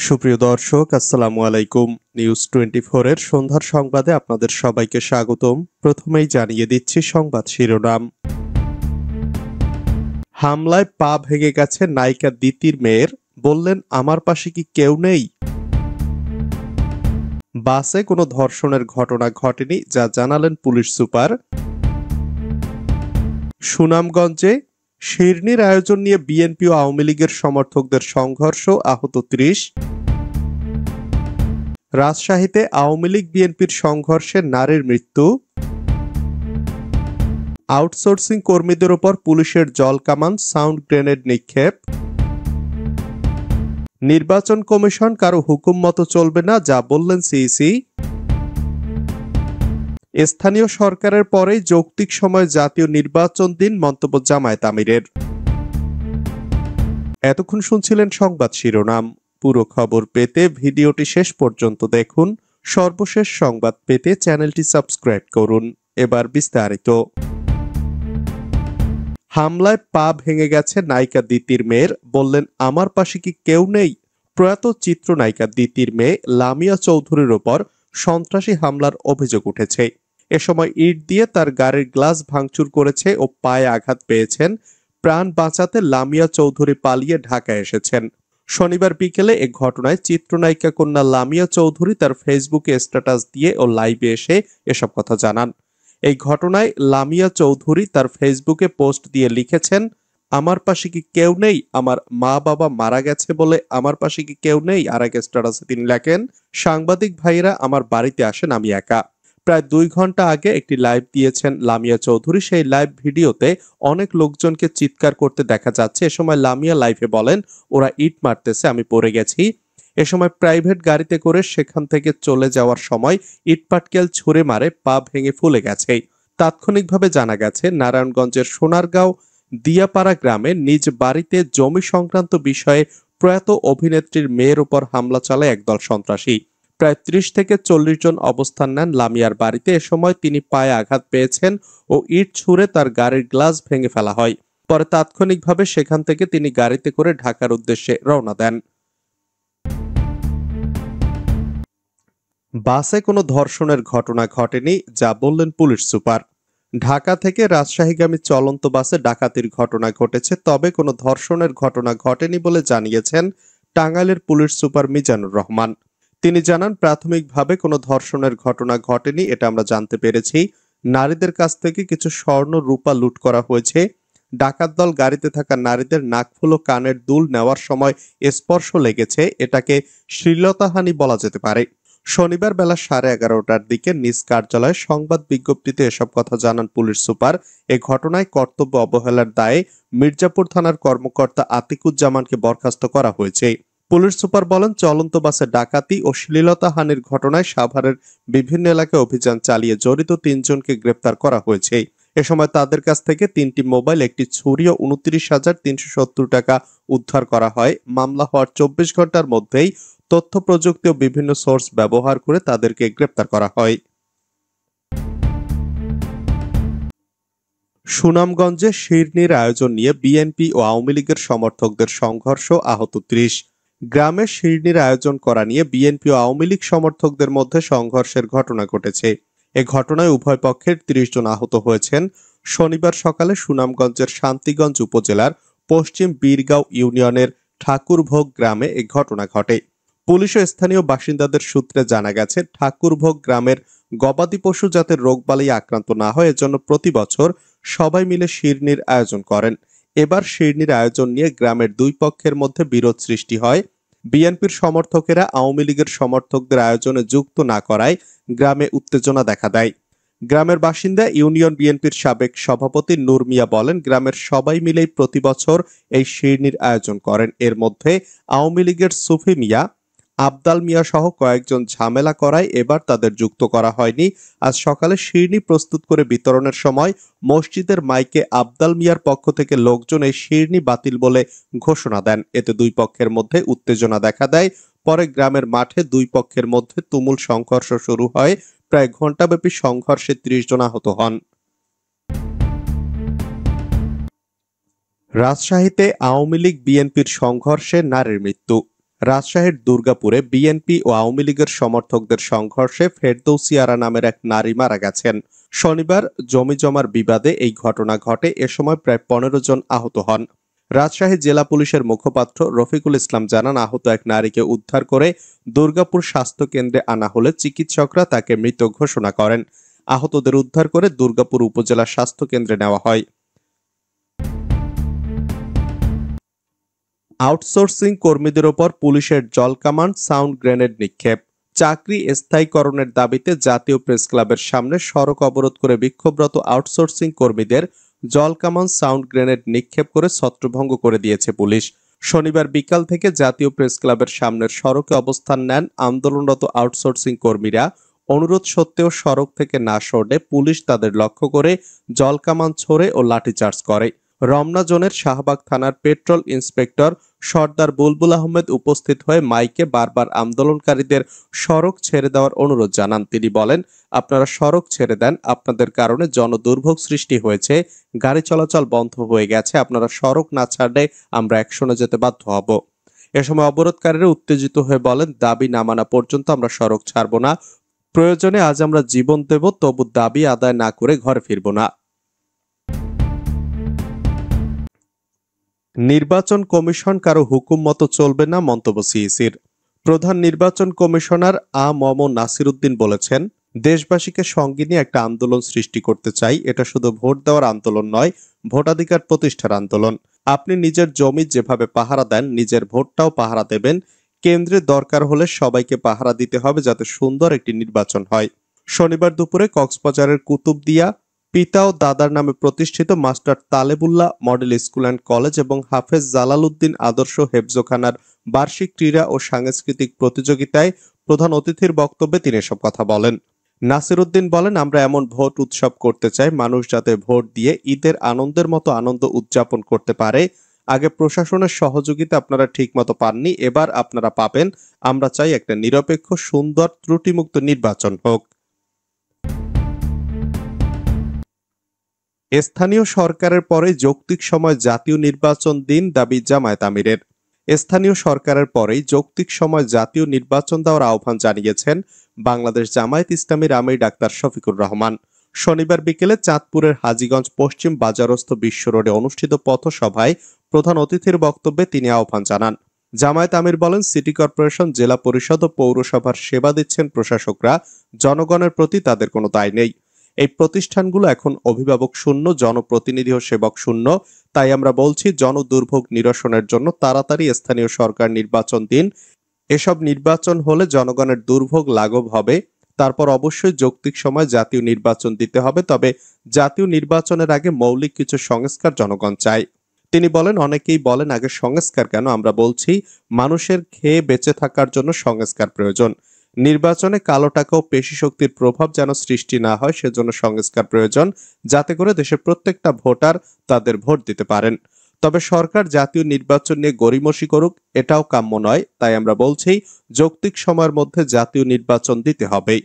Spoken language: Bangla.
সুপ্রিয় দর্শক, আসসালামু আলাইকুম। নিউজ 24 এর সন্ধ্যার সংবাদে আপনাদের সবাইকে স্বাগতম। প্রথমেই জানিয়ে দিচ্ছি সংবাদ শিরোনাম। হামলায় পা ভেঙে গেছে নায়িকা দিতির মেয়ের, বললেন আমার পাশে কি কেউ নেই? বাসে কোনো ধর্ষণের ঘটনা ঘটেনি, যা জানালেন পুলিশ সুপার। সুনামগঞ্জে শিরনির আয়োজন নিয়ে বিএনপি ও আওয়ামী লীগের সমর্থকদের সংঘর্ষ, আহত ৩০। রাজশাহীতে আওয়ামী লীগ বিএনপির সংঘর্ষে নারীর মৃত্যু। আউটসোর্সিং কর্মীদের ওপর পুলিশের জলকামান, সাউন্ড গ্রেনেড নিক্ষেপ। নির্বাচন কমিশন কারো হুকুম মতো চলবে না, যা বললেন সিইসি। স্থানীয় সরকারের পরেই যৌক্তিক সময় জাতীয় নির্বাচন দিন, মন্তব্য জামায়াত আমিরের। এতক্ষণ শুনছিলেন সংবাদ শিরোনাম। পুরো খবর পেতে ভিডিওটি শেষ পর্যন্ত দেখুন। সর্বশেষ সংবাদ পেতে চ্যানেলটি সাবস্ক্রাইব করুন। এবার বিস্তারিত। হামলায় পা ভেঙে গেছে নায়িকা দিতির মেয়ের, বললেন আমার পাশে কি কেউ নেই? প্রয়াত চিত্রনায়িকা দিতির মেয়ে লামিয়া চৌধুরীর ওপর সন্ত্রাসী হামলার অভিযোগ উঠেছে। এ সময় ইট দিয়ে তার গাড়ির গ্লাস ভাঙচুর করেছে ও পায়ে আঘাত পেয়েছেন। প্রাণ বাঁচাতে লামিয়া চৌধুরী পালিয়ে ঢাকায় এসেছেন। শনিবার বিকেলে এ ঘটনায় চিত্রনায়িকা কন্যা লামিয়া চৌধুরী তার ফেসবুকে স্ট্যাটাস দিয়ে ও লাইভে এসে এসব কথা জানান। এই ঘটনায় লামিয়া চৌধুরী তার ফেসবুকে পোস্ট দিয়ে লিখেছেন, আমার পাশে কি কেউ নেই? আমার মা বাবা মারা গেছে বলে আমার পাশে কি কেউ নেই? আর এক স্ট্যাটাসে তিনি লেখেন, সাংবাদিক ভাইরা আমার বাড়িতে আসেন, আমি একা। প্রায় 2 ঘন্টা আগে একটি লাইভ দিয়েছেন লামিয়া চৌধুরী। সেই লাইভ ভিডিওতে অনেক লোকজনকে চিৎকার করতে দেখা যাচ্ছে। এ সময় লামিয়া লাইভে বলেন, ওরা ইট মারতেছে, আমি পড়ে গেছি। এ সময় প্রাইভেট গাড়িতে করে সেখান থেকে চলে যাওয়ার সময় ইটপাটকেল ছুঁড়ে মারে পা ভেঙে ফুলে গেছে। তাৎক্ষণিকভাবে জানা গেছে, নারায়ণগঞ্জের সোনারগাঁও দিয়াপাড়া গ্রামে নিজ বাড়িতে জমি সংক্রান্ত বিষয়ে প্রয়াত অভিনেত্রীর মেয়ের উপর হামলা চালায় একদল সন্ত্রাসী। প্রায় 30 থেকে 40 জন অবস্থান নেন লামিয়ার বাড়িতে। এ সময় তিনি পায়ে আঘাত পেয়েছেন ও ইট ছুঁড়ে তার গাড়ির গ্লাস ভেঙে ফেলা হয়। পরে তাৎক্ষণিকভাবে সেখান থেকে তিনি গাড়িতে করে ঢাকার উদ্দেশ্যে রওনা দেন। বাসে কোনো ধর্ষণের ঘটনা ঘটেনি, যা বললেন পুলিশ সুপার। ঢাকা থেকে রাজশাহীগামী চলন্ত বাসে ডাকাতির ঘটনা ঘটেছে, তবে কোনো ধর্ষণের ঘটনা ঘটেনি বলে জানিয়েছেন টাঙ্গাইলের পুলিশ সুপার মিজানুর রহমান। তিনি জানান, প্রাথমিকভাবে কোনো ধর্ষণের ঘটনা ঘটেনি, এটা আমরা জানতে পেরেছি। নারীদের কাছ থেকে কিছু স্বর্ণ রূপা লুট করা হয়েছে। ডাকাত দল গাড়িতে থাকা নারীদের নাকফুল ও কানের দুল নেওয়ার সময় স্পর্শ লেগেছে, এটাকে শ্লীলতাহানি বলা যেতে পারে। শনিবার বেলা 11:30টার দিকে নিজ কার্যালয়ে সংবাদ বিজ্ঞপ্তিতে এসব কথা জানান পুলিশ সুপার। এ ঘটনায় কর্তব্য অবহেলার দায়ে মির্জাপুর থানার কর্মকর্তা আতিকুজ্জামানকে বরখাস্ত করা হয়েছে। পুলিশ সুপার বলেন, চলন্ত বাসে ডাকাতি ও শ্লীলতাহানির ঘটনায় সাভারের বিভিন্ন এলাকায় অভিযান চালিয়ে জড়িত 3 জনকে গ্রেপ্তার করা হয়েছে। এ সময় তাদের কাছ থেকে 3টি মোবাইল, একটি ছুরি ও 29,370 টাকা উদ্ধার করা হয়। মামলা হওয়ার 24 ঘন্টার মধ্যেই তথ্য প্রযুক্তি ও বিভিন্ন সোর্স ব্যবহার করে তাদেরকে গ্রেপ্তার করা হয়। সুনামগঞ্জে শিরনির আয়োজন নিয়ে বিএনপি ও আওয়ামী লীগের সমর্থকদের সংঘর্ষ, আহত 30। গ্রামে শিরনির আয়োজন করা নিয়ে বিএনপি ও আওয়ামী লীগ সমর্থকদের মধ্যে সংঘর্ষের ঘটনা ঘটেছে। এ ঘটনায় উভয় পক্ষের 30 জন আহত হয়েছেন। শনিবার সকালে সুনামগঞ্জের শান্তিগঞ্জ উপজেলার পশ্চিম বীরগাঁও ইউনিয়নের ঠাকুরভোগ গ্রামে এ ঘটনা ঘটে। পুলিশ ও স্থানীয় বাসিন্দাদের সূত্রে জানা গেছে, ঠাকুরভোগ গ্রামের গবাদি পশু যাতে রোগবালাই আক্রান্ত না হয়, এজন্য প্রতি বছর সবাই মিলে শিরনির আয়োজন করেন। এবার শিরনির আয়োজন নিয়ে গ্রামের 2 পক্ষের মধ্যে বিরোধ সৃষ্টি হয়। বিএনপির সমর্থকেরা আওয়ামী লীগের সমর্থকদের আয়োজনে যুক্ত না করায় গ্রামে উত্তেজনা দেখা দেয়। গ্রামের বাসিন্দা ইউনিয়ন বিএনপির সাবেক সভাপতি নূর মিয়া বলেন, গ্রামের সবাই মিলেই প্রতি বছর এই শিরনির আয়োজন করেন। এর মধ্যে আওয়ামী লীগের সুফি মিয়া, আবদাল মিয়া সহ কয়েকজন ঝামেলা করায় এবার তাদের যুক্ত করা হয়নি। আজ সকালে শিরনি প্রস্তুত করে বিতরণের সময় মসজিদের মাইকে আবদাল মিয়ার পক্ষ থেকে লোকজন এই শিরনি বাতিল বলে ঘোষণা দেন। এতে 2 পক্ষের মধ্যে উত্তেজনা দেখা দেয়। পরে গ্রামের মাঠে 2 পক্ষের মধ্যে তুমুল সংঘর্ষ শুরু হয়। প্রায় ঘণ্টাব্যাপী সংঘর্ষে 30 জন আহত হন। রাজশাহীতে আওয়ামী লীগ বিএনপির সংঘর্ষে নারীর মৃত্যু। রাজশাহীর দুর্গাপুরে বিএনপি ও আওয়ামী লীগের সমর্থকদের সংঘর্ষে ফেরদৌসী আরা নামের এক নারী মারা গেছেন। শনিবার জমিজমার বিবাদে এই ঘটনা ঘটে। এ সময় প্রায় 15 জন আহত হন। রাজশাহী জেলা পুলিশের মুখপাত্র রফিকুল ইসলাম জানান, আহত এক নারীকে উদ্ধার করে দুর্গাপুর স্বাস্থ্য কেন্দ্রে আনা হলে চিকিৎসকরা তাকে মৃত ঘোষণা করেন। আহতদের উদ্ধার করে দুর্গাপুর উপজেলা স্বাস্থ্য কেন্দ্রে নেওয়া হয়। আউটসোর্সিং কর্মীদের ওপর পুলিশের জলকামান সাউন্ড গ্রেনেড নিক্ষেপ। চাকরি স্থায়ীকরণের দাবিতে জাতীয় প্রেস ক্লাবের সামনে সড়ক অবরোধ করে বিক্ষোভরত আউটসোর্সিং কর্মীদের জলকামান সাউন্ড গ্রেনেড নিক্ষেপ করে ছত্রভঙ্গ করে দিয়েছে পুলিশ। শনিবার বিকাল থেকে জাতীয় প্রেস ক্লাবের সামনের সড়কে অবস্থান নেন আন্দোলনরত আউটসোর্সিং কর্মীরা। অনুরোধ সত্ত্বেও সড়ক থেকে না সরলে পুলিশ তাদের লক্ষ্য করে জলকামান ছোড়ে ও লাঠিচার্জ করে। রমনা জোনের শাহবাগ থানার পেট্রোল ইন্সপেক্টর সর্দার বুলবুল আহমেদ উপস্থিত হয়ে মাইকে বারবার আন্দোলনকারীদের সড়ক ছেড়ে দেওয়ার অনুরোধ জানান। তিনি বলেন, আপনারা সড়ক ছেড়ে দেন, আপনাদের কারণে জনদুর্ভোগ সৃষ্টি হয়েছে, গাড়ি চলাচল বন্ধ হয়ে গেছে, আপনারা সড়ক না ছাড়লে আমরা অ্যাকশনে যেতে বাধ্য হব। এ সময় অবরোধকারীরা উত্তেজিত হয়ে বলেন, দাবি না মানা পর্যন্ত আমরা সড়ক ছাড়ব না, প্রয়োজনে আজ আমরা জীবন দেব, তবু দাবি আদায় না করে ঘরে ফিরব না। নির্বাচন কমিশন কারো হুকুম মতো চলবে না, মন্তব্য সিইসির। প্রধান নির্বাচন কমিশনার মম নাসির উদ্দিন বলেছেন, দেশবাসীকে সঙ্গে নিয়ে একটা আন্দোলন সৃষ্টি করতে চাই। এটা শুধু ভোট দেওয়ার আন্দোলন নয়, ভোটাধিকার প্রতিষ্ঠার আন্দোলন। আপনি নিজের জমি যেভাবে পাহারা দেন, নিজের ভোটটাও পাহারা দেবেন। কেন্দ্রে দরকার হলে সবাইকে পাহারা দিতে হবে, যাতে সুন্দর একটি নির্বাচন হয়। শনিবার দুপুরে কক্সবাজারের কুতুবদিয়া পিতা ও দাদার নামে প্রতিষ্ঠিত master Talebullah model school and college এবং হাফেজ জালালউদ্দিন আদর্শ হেফজোখানার বার্ষিক ক্রীড়া ও সাংস্কৃতিক প্রতিযোগিতায় প্রধান অতিথির বক্তব্যে তিনি এসব কথা বলেন। নাসির উদ্দিন বলেন, আমরা এমন ভোট উৎসব করতে চাই, মানুষ যাতে ভোট দিয়ে ঈদের আনন্দের মতো আনন্দ উদযাপন করতে পারে। আগে প্রশাসনের সহযোগিতা আপনারা ঠিকমতো পাননি, এবার আপনারা পাবেন। আমরা চাই একটা নিরপেক্ষ, সুন্দর, ত্রুটিমুক্ত নির্বাচন হোক। স্থানীয় সরকারের পরে যৌক্তিক সময় জাতীয় নির্বাচন দিন, দাবি জামায়াত আমিরের। স্থানীয় সরকারের পরেই যৌক্তিক সময় জাতীয় নির্বাচন দেওয়ার আহ্বান জানিয়েছেন বাংলাদেশ জামায়াত ইসলামীর আমির ডাক্তার শফিকুর রহমান। শনিবার বিকেলে চাঁদপুরের হাজীগঞ্জ পশ্চিম বাজারস্থ বিশ্ব রোডে অনুষ্ঠিত পথসভায় প্রধান অতিথির বক্তব্যে তিনি আহ্বান জানান। জামায়াত আমির বলেন, সিটি কর্পোরেশন, জেলা পরিষদ ও পৌরসভার সেবা দিচ্ছেন প্রশাসকরা, জনগণের প্রতি তাদের কোনো দায় নেই। এই প্রতিষ্ঠানগুলো এখন অভিভাবক শূন্য, জনপ্রতিনিধি ও সেবক শূন্য। তাই আমরা বলছি, জনদুর্ভোগ নিরসনের জন্য তাড়াতাড়ি স্থানীয় সরকার নির্বাচন দিন। এসব নির্বাচন হলে জনগণের দুর্ভোগ লাঘব হবে। তারপর অবশ্যই যৌক্তিক সময় জাতীয় নির্বাচন দিতে হবে, তবে জাতীয় নির্বাচনের আগে মৌলিক কিছু সংস্কার জনগণ চায়। তিনি বলেন, অনেকেই বলেন আগে সংস্কার কেন, আমরা বলছি মানুষের খেয়ে বেঁচে থাকার জন্য সংস্কার প্রয়োজন। নির্বাচনে কালো টাকা ও পেশি শক্তির প্রভাব যেন সৃষ্টি না হয়, সেজন্য সংস্কার প্রয়োজন, যাতে করে দেশের প্রত্যেকটা ভোটার তাদের ভোট দিতে পারেন। তবে সরকার জাতীয় নির্বাচন নিয়ে গড়িমসি করুক, এটাও কাম্য নয়। তাই আমরা বলছি, যৌক্তিক সময়ের মধ্যে জাতীয় নির্বাচন দিতে হবে।